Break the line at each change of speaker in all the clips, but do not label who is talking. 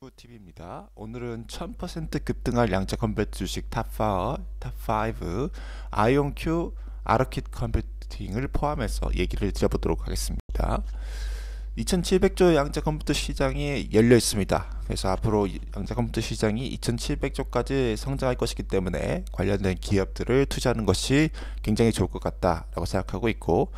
TV입니다. 오늘은 1000% 급등할 양자 컴퓨터 주식 탑5 아이온큐 아르킷 컴퓨팅을 포함해서 얘기를 드려보도록 하겠습니다. 2700조 양자 컴퓨터 시장이 열려 있습니다. 그래서 앞으로 양자 컴퓨터 시장이 2700조까지 성장할 것이기 때문에 관련된 기업들을 투자하는 것이 굉장히 좋을 것 같다라고 생각하고 있고,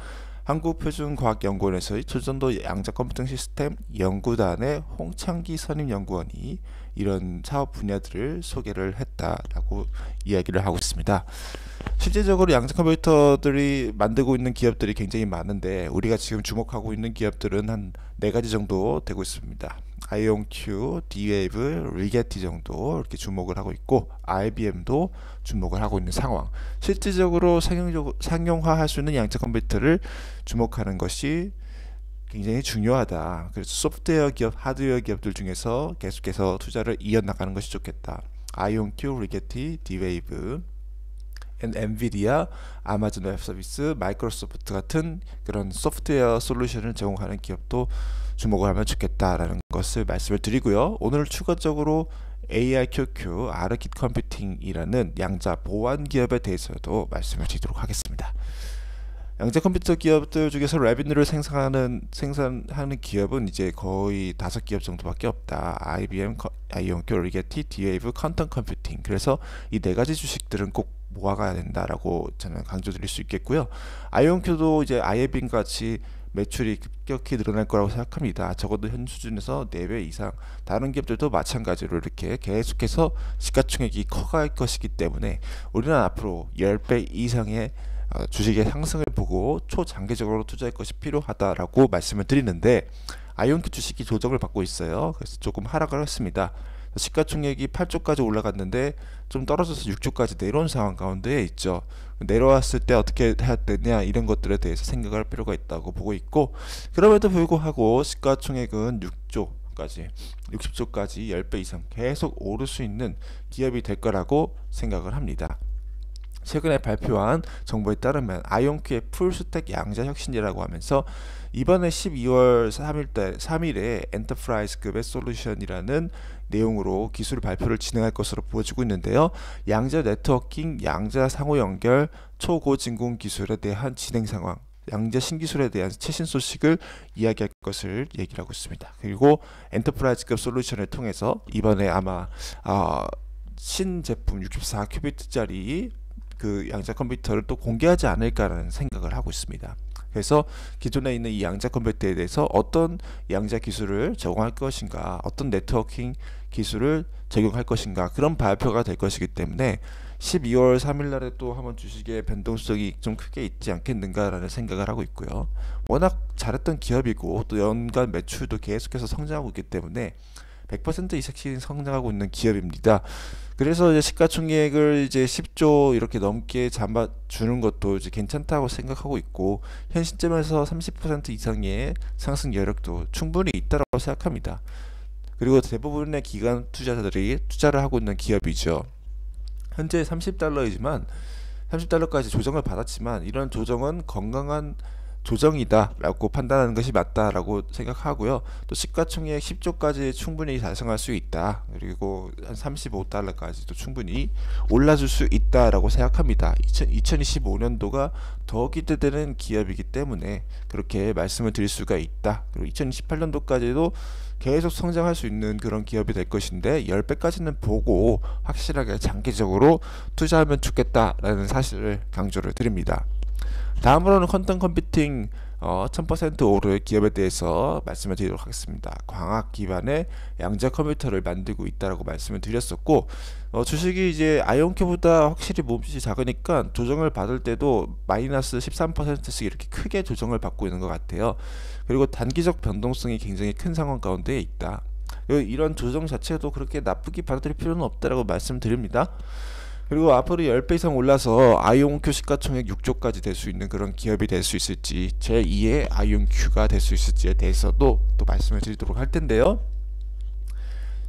한국표준과학연구원에서의 초전도 양자 컴퓨팅 시스템 연구단의 홍창기 선임연구원이 이런 사업 분야들을 소개를 했다라고 이야기를 하고 있습니다. 실제적으로 양자 컴퓨터들이 만들고 있는 기업들이 굉장히 많은데, 우리가 지금 주목하고 있는 기업들은 한 4가지 정도 되고 있습니다. 아이온큐, D-Wave, 리게티 정도 이렇게 주목을 하고 있고, IBM도 주목을 하고 있는 상황. 실질적으로 상용화할 수 있는 양자 컴퓨터를 주목하는 것이 굉장히 중요하다. 그래서 소프트웨어 기업, 하드웨어 기업들 중에서 계속해서 투자를 이어나가는 것이 좋겠다. 아이온큐, 리게티, D-Wave, 엔비디아, 아마존 웹 서비스, 마이크로소프트 같은 그런 소프트웨어 솔루션을 제공하는 기업도 주목을 하면 좋겠다라는 것을 말씀을 드리고요. 오늘 추가적으로 ARQQ 아르킷 컴퓨팅이라는 양자 보안 기업에 대해서도 말씀을 드리도록 하겠습니다. 양자 컴퓨터 기업들 중에서 레비뉴를 생산하는 기업은 이제 거의 5기업 정도밖에 없다. IBM, 아이온큐, 리게티, D-Wave, 퀀텀 컴퓨팅. 그래서 이 4가지 주식들은 꼭 모아가야 된다라고 저는 강조드릴 수 있겠고요. 아이온큐도 이제 IBM 같이 매출이 급격히 늘어날 거라고 생각합니다. 적어도 현 수준에서 4배 이상, 다른 기업들도 마찬가지로 이렇게 계속해서 시가총액이 커갈 것이기 때문에 우리는 앞으로 10배 이상의 주식의 상승을 보고 초장기적으로 투자할 것이 필요하다라고 말씀을 드리는데, 아이온큐 주식이 조정을 받고 있어요. 그래서 조금 하락을 했습니다. 시가총액이 8조까지 올라갔는데 좀 떨어져서 6조까지 내려온 상황 가운데에 있죠. 내려왔을 때 어떻게 해야 되냐, 이런 것들에 대해서 생각할 필요가 있다고 보고 있고, 그럼에도 불구하고 시가총액은 6조까지 60조까지 10배 이상 계속 오를 수 있는 기업이 될 거라고 생각을 합니다. 최근에 발표한 정보에 따르면 아이온큐의 풀스택 양자 혁신이라고 하면서 이번에 12월 3일에 엔터프라이즈급의 솔루션이라는 내용으로 기술 발표를 진행할 것으로 보여지고 있는데요. 양자 네트워킹, 양자 상호 연결, 초고진공 기술에 대한 진행 상황, 양자 신기술에 대한 최신 소식을 이야기할 것을 얘기를 하고 있습니다. 그리고 엔터프라이즈급 솔루션을 통해서 이번에 아마 신제품 64큐비트짜리 그 양자 컴퓨터를 또 공개하지 않을까라는 생각을 하고 있습니다. 그래서 기존에 있는 이 양자 컴퓨터에 대해서 어떤 양자 기술을 제공할 것인가, 어떤 네트워킹 기술을 적용할 것인가, 그런 발표가 될 것이기 때문에 12월 3일 날에 또 한번 주식의 변동성이 좀 크게 있지 않겠는가라는 생각을 하고 있고요. 워낙 잘했던 기업이고 또 연간 매출도 계속해서 성장하고 있기 때문에 100% 이상씩 성장하고 있는 기업입니다. 그래서 이제 시가총액을 이제 10조 이렇게 넘게 잡아주는 것도 이제 괜찮다고 생각하고 있고, 현 시점에서 30% 이상의 상승 여력도 충분히 있다고 생각합니다. 그리고 대부분의 기관 투자자들이 투자를 하고 있는 기업이죠. 현재 30달러이지만 30달러까지 조정을 받았지만, 이런 조정은 건강한 조정이다 라고 판단하는 것이 맞다라고 생각하고요. 또 시가총액 10조까지 충분히 달성할 수 있다. 그리고 한 35달러까지도 충분히 올라줄 수 있다라고 생각합니다. 2025년도가 더 기대되는 기업이기 때문에 그렇게 말씀을 드릴 수가 있다. 그리고 2028년도까지도 계속 성장할 수 있는 그런 기업이 될 것인데, 10배까지는 보고 확실하게 장기적으로 투자하면 좋겠다라는 사실을 강조를 드립니다. 다음으로는 퀀텀 컴퓨팅 1000% 오를 기업에 대해서 말씀을 드리도록 하겠습니다. 광학 기반의 양자 컴퓨터를 만들고 있다라고 말씀을 드렸었고, 주식이 이제 아이온큐보다 확실히 몹시 작으니까 조정을 받을 때도 마이너스 13%씩 이렇게 크게 조정을 받고 있는 것 같아요. 그리고 단기적 변동성이 굉장히 큰 상황 가운데 있다. 이런 조정 자체도 그렇게 나쁘게 받아들일 필요는 없다라고 말씀드립니다. 그리고 앞으로 10배 이상 올라서 아이온큐 시가총액 6조까지 될 수 있는 그런 기업이 될 수 있을지, 제2의 아이온큐가 될 수 있을지에 대해서도 또 말씀을 드리도록 할 텐데요.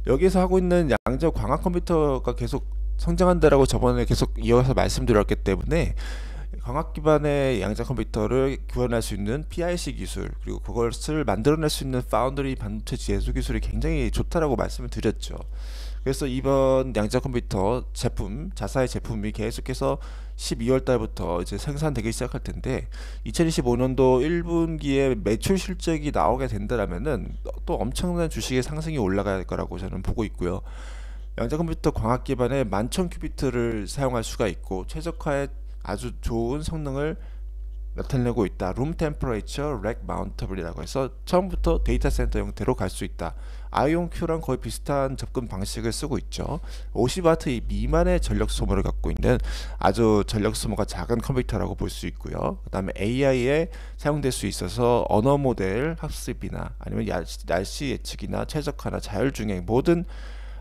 여기서 하고 있는 양자 광학 컴퓨터가 계속 성장한다라고 저번에 계속 이어서 말씀드렸기 때문에 광학 기반의 양자 컴퓨터를 구현할 수 있는 PIC 기술, 그리고 그것을 만들어낼 수 있는 파운드리 반도체 제조 기술이 굉장히 좋다라고 말씀을 드렸죠. 그래서 이번 양자 컴퓨터 제품, 자사의 제품이 계속해서 12월 달부터 이제 생산되기 시작할 텐데, 2025년도 1분기에 매출 실적이 나오게 된다면은 또 엄청난 주식의 상승이 올라갈 거라고 저는 보고 있고요. 양자 컴퓨터 광학 기반의 11,000큐비트를 사용할 수가 있고, 최적화의 아주 좋은 성능을 나타내고 있다. 룸 템퍼레이처 렉 마운터블이라고 해서 처음부터 데이터 센터 형태로 갈 수 있다. 아이온 Q랑 거의 비슷한 접근 방식을 쓰고 있죠. 50W 미만의 전력 소모를 갖고 있는 아주 전력 소모가 작은 컴퓨터라고 볼 수 있고요. 그 다음에 AI에 사용될 수 있어서 언어 모델 학습이나 아니면 날씨 예측이나 최적화나 자율주행 모든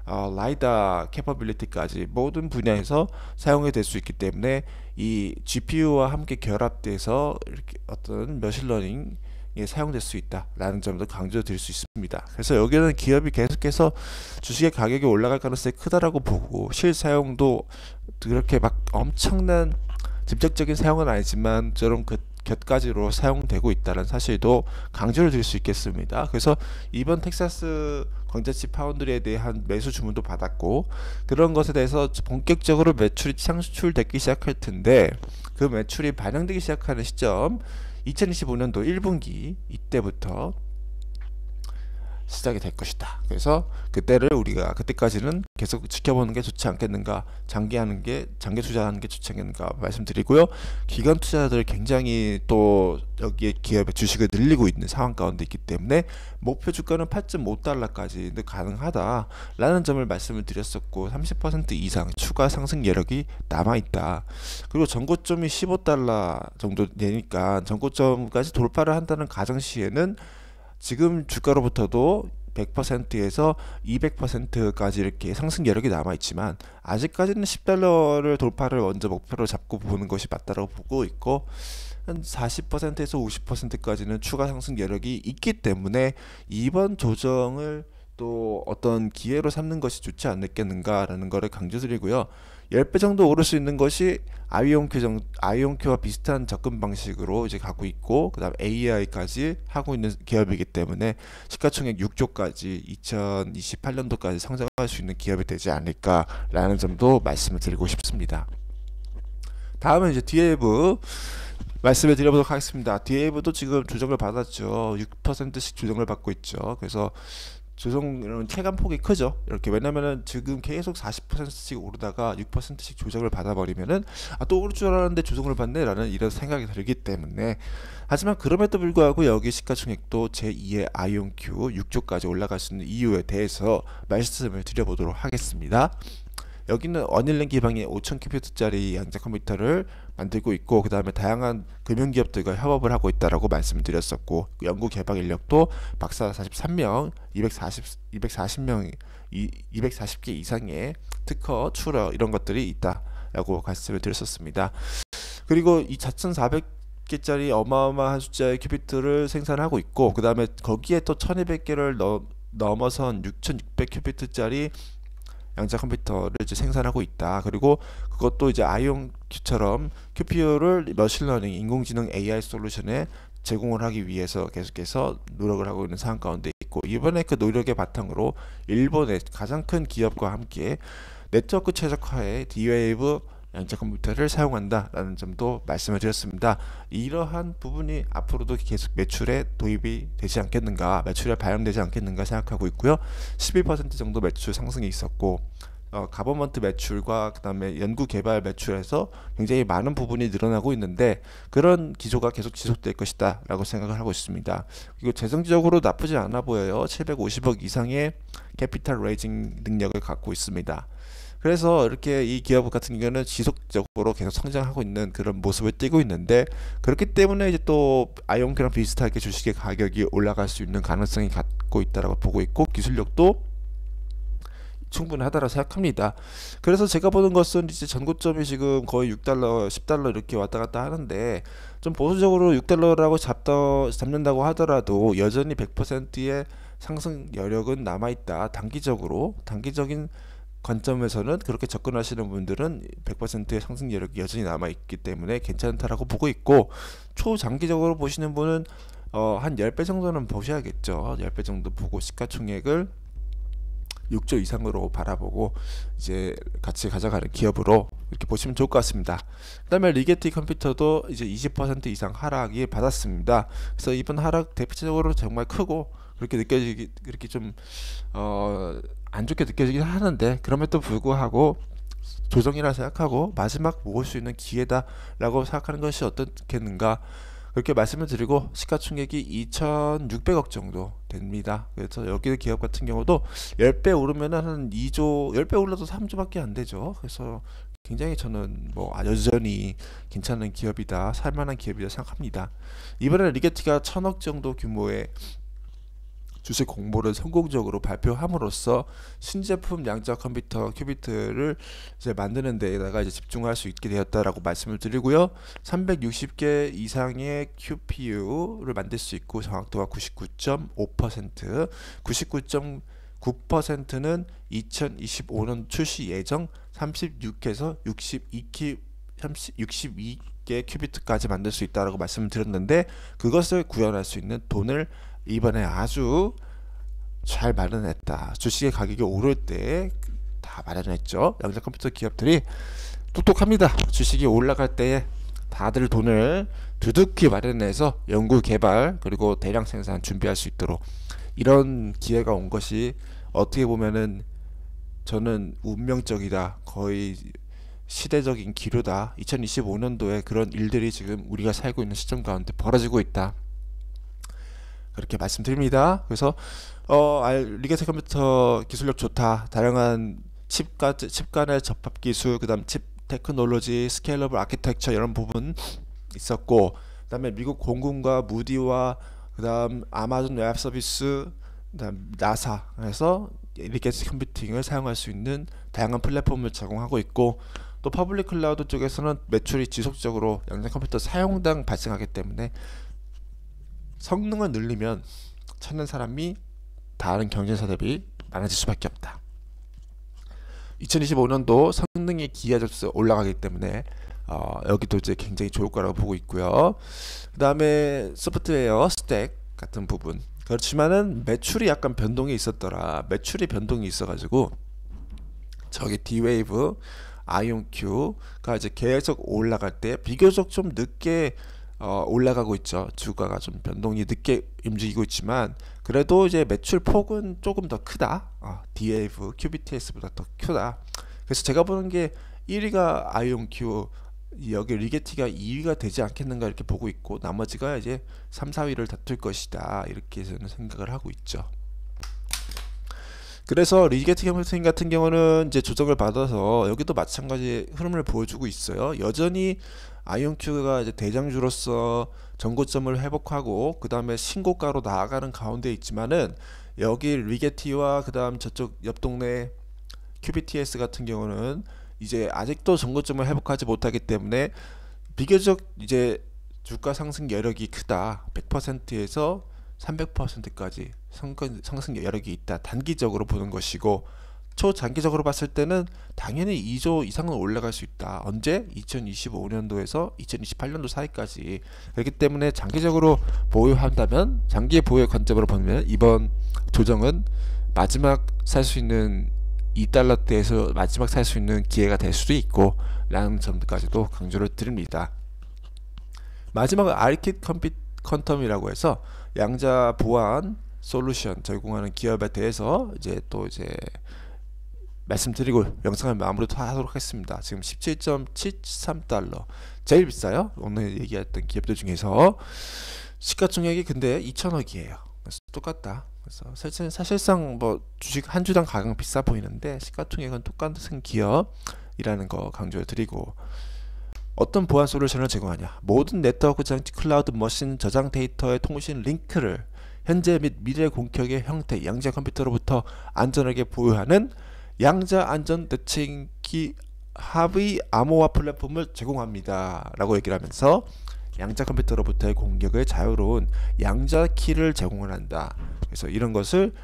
라이다 캐퍼빌리티까지 모든 분야에서 사용이 될 수 있기 때문에 이 GPU와 함께 결합돼서 이렇게 어떤 머신러닝에 사용될 수 있다라는 점도 강조드릴 수 있습니다. 그래서 여기는 기업이 계속해서 주식의 가격이 올라갈 가능성이 크다라고 보고, 실사용도 그렇게 막 엄청난 직접적인 사용은 아니지만 저런 곁가지로 사용되고 있다는 사실도 강조를 드릴 수 있겠습니다. 그래서 이번 텍사스 광자칩 파운드리에 대한 매수 주문도 받았고, 그런 것에 대해서 본격적으로 매출이 창출되기 시작할 텐데, 그 매출이 반영되기 시작하는 시점 2025년도 1분기 이때부터 시작이 될 것이다. 그래서 그때까지는 계속 지켜보는 게 좋지 않겠는가, 장기 투자하는 게 좋지 않겠는가 말씀드리고요. 기관 투자자들 굉장히 또 여기에 기업의 주식을 늘리고 있는 상황 가운데 있기 때문에 목표 주가는 8.5달러까지 가능하다라는 점을 말씀을 드렸었고, 30% 이상 추가 상승 여력이 남아있다. 그리고 전고점이 15달러 정도 되니까 전고점까지 돌파를 한다는 가정시에는 지금 주가로부터도 100%에서 200%까지 이렇게 상승 여력이 남아있지만, 아직까지는 10달러를 돌파를 먼저 목표로 잡고 보는 것이 맞다고 보고 있고, 한 40%에서 50%까지는 추가 상승 여력이 있기 때문에 이번 조정을 또 어떤 기회로 삼는 것이 좋지 않겠는가라는 것을 강조드리고요. 10배 정도 오를 수 있는 것이 아이온큐와 비슷한 접근 방식으로 이제 가고 있고, 그 다음 AI까지 하고 있는 기업이기 때문에 시가총액 6조까지 2028년도까지 성장할 수 있는 기업이 되지 않을까라는 점도 말씀을 드리고 싶습니다. 다음은 이제 디에브 말씀을 드려보도록 하겠습니다. 디에브도 지금 조정을 받았죠. 6%씩 조정을 받고 있죠. 그래서 조정은 체감폭이 크죠. 이렇게, 왜냐면은 지금 계속 40%씩 오르다가 6%씩 조정을 받아버리면은 또 오를 줄 알았는데 조정을 받네 라는 이런 생각이 들기 때문에, 하지만 그럼에도 불구하고 여기 시가총액도 제2의 아이온큐 6조까지 올라갈 수 있는 이유에 대해서 말씀을 드려보도록 하겠습니다. 여기는 어닐랜 기반의 5000큐비트짜리 양자 컴퓨터를 만들고 있고, 그 다음에 다양한 금융기업들과 협업을 하고 있다라고 말씀드렸었고, 연구 개발 인력도 박사 43명, 240개 이상의 특허, 출어 이런 것들이 있다라고 말씀을 드렸었습니다. 그리고 이 4400개짜리 어마어마한 숫자의 큐비트를 생산하고 있고, 그 다음에 거기에 또 1200개를 넘어선 6600큐비트짜리 양자 컴퓨터를 이제 생산하고 있다. 그리고 그것도 이제 아이온큐처럼 QPU를 머신러닝, 인공지능 AI 솔루션에 제공을 하기 위해서 계속해서 노력을 하고 있는 상황 가운데 있고, 이번에 그 노력의 바탕으로 일본의 가장 큰 기업과 함께 네트워크 최적화에 D-Wave 양자 컴퓨터를 사용한다라는 점도 말씀을 드렸습니다. 이러한 부분이 앞으로도 계속 매출에 도입이 되지 않겠는가, 매출에 반영되지 않겠는가 생각하고 있고요. 11% 정도 매출 상승이 있었고, 가버먼트 매출과 그 다음에 연구 개발 매출에서 굉장히 많은 부분이 늘어나고 있는데, 그런 기조가 계속 지속될 것이다 라고 생각을 하고 있습니다. 그리고 재정적으로 나쁘지 않아 보여요. 750억 이상의 캐피탈 레이징 능력을 갖고 있습니다. 그래서 이렇게 이 기업 같은 경우는 지속적으로 계속 성장하고 있는 그런 모습을 띠고 있는데, 그렇기 때문에 이제 또 아이온큐랑 비슷하게 주식의 가격이 올라갈 수 있는 가능성이 갖고 있다라고 보고 있고, 기술력도 충분하다고 생각합니다. 그래서 제가 보는 것은 이제 전고점이 지금 거의 6달러, 10달러 이렇게 왔다 갔다 하는데, 좀 보수적으로 6달러라고 잡는다고 하더라도 여전히 100%의 상승 여력은 남아있다. 단기적인 관점에서는 그렇게 접근하시는 분들은 100%의 상승 여력이 여전히 남아있기 때문에 괜찮다라고 보고 있고, 초장기적으로 보시는 분은 한 10배 정도는 보셔야겠죠. 10배 정도 보고 시가총액을 6조 이상으로 바라보고 이제 같이 가져가는 기업으로 이렇게 보시면 좋을 것 같습니다. 그 다음에 리게티 컴퓨터도 이제 20% 이상 하락이 받았습니다. 그래서 이번 하락 대표적으로 정말 크고 그렇게 느껴지기, 그렇게 좀 안 좋게 느껴지긴 하는데, 그럼에도 불구하고 조정이라 생각하고 마지막 모을 수 있는 기회다라고 생각하는 것이 어떻겠는가, 그렇게 말씀을 드리고, 시가총액이 2,600억 정도 됩니다. 그래서 여기 기업 같은 경우도 10배 오르면은 한 2조, 10배 올라도 3조밖에 안 되죠. 그래서 굉장히 저는 뭐 여전히 괜찮은 기업이다, 살만한 기업이다 생각합니다. 이번에 리게티가 1,000억 정도 규모의 주식 공모를 성공적으로 발표함으로써 신제품 양자 컴퓨터 큐비트를 이제 만드는 데에다가 이제 집중할 수 있게 되었다라고 말씀을 드리고요. 360개 이상의 QPU를 만들 수 있고 정확도가 99.5%, 99.9%는 2025년 출시 예정 36에서 62개 큐비트까지 만들 수 있다라고 말씀을 드렸는데, 그것을 구현할 수 있는 돈을 이번에 아주 잘 마련했다. 주식의 가격이 오를 때 다 마련했죠. 양자 컴퓨터 기업들이 똑똑합니다. 주식이 올라갈 때에 다들 돈을 두둑히 마련해서 연구 개발 그리고 대량 생산 준비할 수 있도록, 이런 기회가 온 것이 어떻게 보면은 저는 운명적이다, 거의 시대적인 기류다. 2025년도에 그런 일들이 지금 우리가 살고 있는 시점 가운데 벌어지고 있다, 그렇게 말씀드립니다. 그래서 리게티 컴퓨터 기술력 좋다, 다양한 칩 간의 접합 기술, 그 다음 칩 테크놀로지, 스케일러블 아키텍처 이런 부분 있었고, 그 다음에 미국 공군과 무디와 그 다음 아마존 웹 서비스, 그 다음 나사에서 리게티 컴퓨팅을 사용할 수 있는 다양한 플랫폼을 제공하고 있고, 또 퍼블릭 클라우드 쪽에서는 매출이 지속적으로 양자 컴퓨터 사용당 발생하기 때문에 성능을 늘리면 찾는 사람이 다른 경쟁사 대비 많아질 수밖에 없다. 2025년도 성능의 기하 접수 올라가기 때문에 여기도 이제 굉장히 좋을 거라고 보고 있고요. 그 다음에 소프트웨어 스택 같은 부분, 그렇지만은 매출이 약간 변동이 있었더라. 매출이 변동이 있어가지고 저기 D-Wave, 아이온큐가 이제 계속 올라갈 때 비교적 좀 늦게 올라가고 있죠. 주가가 좀 변동이 늦게 움직이고 있지만 그래도 이제 매출 폭은 조금 더 크다. D-Wave, QBTS보다 더 크다. 그래서 제가 보는 게 1위가 아이온큐, 여기 리게티가 2위가 되지 않겠는가 이렇게 보고 있고, 나머지가 이제 3, 4위를 다툴 것이다, 이렇게 저는 생각을 하고 있죠. 그래서 리게티 컴퓨팅 같은 경우는 이제 조정을 받아서 여기도 마찬가지 흐름을 보여주고 있어요. 여전히 아이온큐가 이제 대장주로서 전고점을 회복하고 그 다음에 신고가로 나아가는 가운데 있지만은, 여기 리게티와 그 다음 저쪽 옆 동네 QBTS 같은 경우는 이제 아직도 전고점을 회복하지 못하기 때문에 비교적 이제 주가 상승 여력이 크다. 100%에서 300%까지 상승 여력이 있다, 단기적으로 보는 것이고, 초장기적으로 봤을 때는 당연히 2조 이상은 올라갈 수 있다. 언제? 2025년도에서 2028년도 사이까지. 그렇기 때문에 장기적으로 보유한다면, 장기 보유의 관점으로 보면 이번 조정은 마지막 살 수 있는 2달러대에서 마지막 살 수 있는 기회가 될 수도 있고 라는 점까지도 강조를 드립니다. 마지막은 아리킷 퀀텀이라고 해서 양자 보안 솔루션 제공하는 기업에 대해서 이제 말씀드리고 영상을 마무리하도록 하겠습니다. 지금 17.73달러, 제일 비싸요. 오늘 얘기했던 기업들 중에서. 시가총액이 근데 2,000억이에요. 그래서 똑같다. 그래서 사실상 뭐 주식 한 주당 가격 비싸 보이는데 시가총액은 똑같은 기업이라는 거 강조드리고, 어떤 보안 솔루션을 제공하냐? 모든 네트워크 장치, 클라우드 머신 저장 데이터의 통신 링크를 현재 및 미래 공격의 형태 양자 컴퓨터로부터 안전하게 보유하는 양자 안전 대칭기 합의 암호화 플랫폼을 제공합니다 라고 얘기를 하면서 양자 컴퓨터로부터의 공격을 자유로운 양자 키를 제공을 한다. 그래서 이런 것을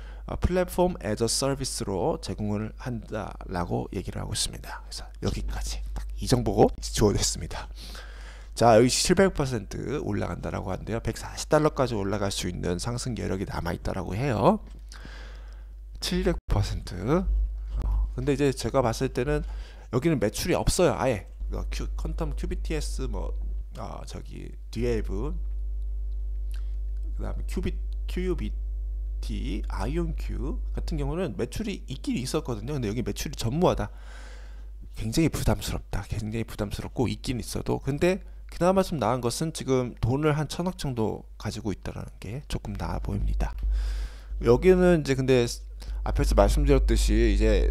플랫폼 as a service로 제공을 한다라고 얘기를 하고 있습니다. 그래서 여기까지 딱 이 정보가 주어졌습니다. 자, 여기 700% 올라간다라고 하는데요. 140달러까지 올라갈 수 있는 상승 여력이 남아 있다라고 해요. 700%. 근데 이제 제가 봤을 때는 여기는 매출이 없어요. 아예 퀀텀 QBTS 저기 디에이브, 그다음에 QBT, 아이온Q 같은 경우는 매출이 있긴 있었거든요. 근데 여기 매출이 전무하다. 굉장히 부담스럽다. 굉장히 부담스럽고 있긴 있어도, 근데 그나마 좀 나은 것은 지금 돈을 한 1000억 정도 가지고 있다는 게 조금 나아 보입니다. 여기는 이제 근데 앞에서 말씀드렸듯이 이제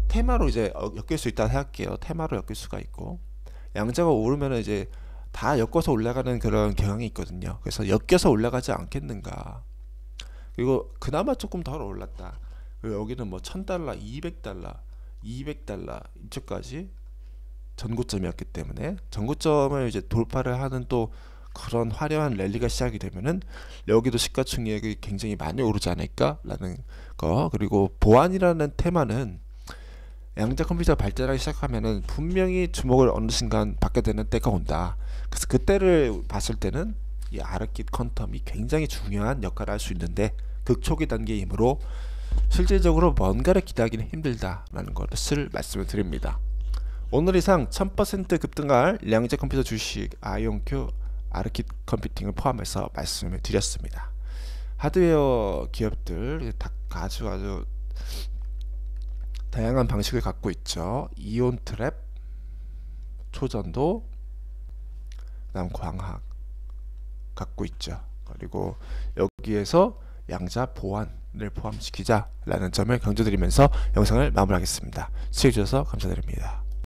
테마로 이제 엮일 수 있다 생각해요. 테마로 엮일 수가 있고, 양자가 오르면 이제 다 엮어서 올라가는 그런 경향이 있거든요. 그래서 엮여서 올라가지 않겠는가. 그리고 그나마 조금 덜 올랐다. 그리고 여기는 뭐 1000달러, 200달러 이쪽까지 전고점이었기 때문에 전고점을 이제 돌파를 하는 또 그런 화려한 랠리가 시작이 되면은 여기도 시가총액이 굉장히 많이 오르지 않을까라는 거. 그리고 보안이라는 테마는 양자 컴퓨터가 발전하기 시작하면은 분명히 주목을 어느 순간 받게 되는 때가 온다. 그래서 그때를 봤을 때는 이 아르킷 퀀텀이 굉장히 중요한 역할을 할 수 있는데, 극초기 단계이므로 실질적으로 뭔가를 기대하기는 힘들다라는 것을 말씀을 드립니다. 오늘 이상 1000% 급등할 양자 컴퓨터 주식 아이온큐, 아르킷 컴퓨팅을 포함해서 말씀을 드렸습니다. 하드웨어 기업들 아주 다양한 방식을 갖고 있죠. 이온 트랩, 초전도, 그다음 광학 갖고 있죠. 그리고 여기에서 양자 보안을 포함시키자라는 점을 강조드리면서 영상을 마무리하겠습니다. 시청해주셔서 감사드립니다.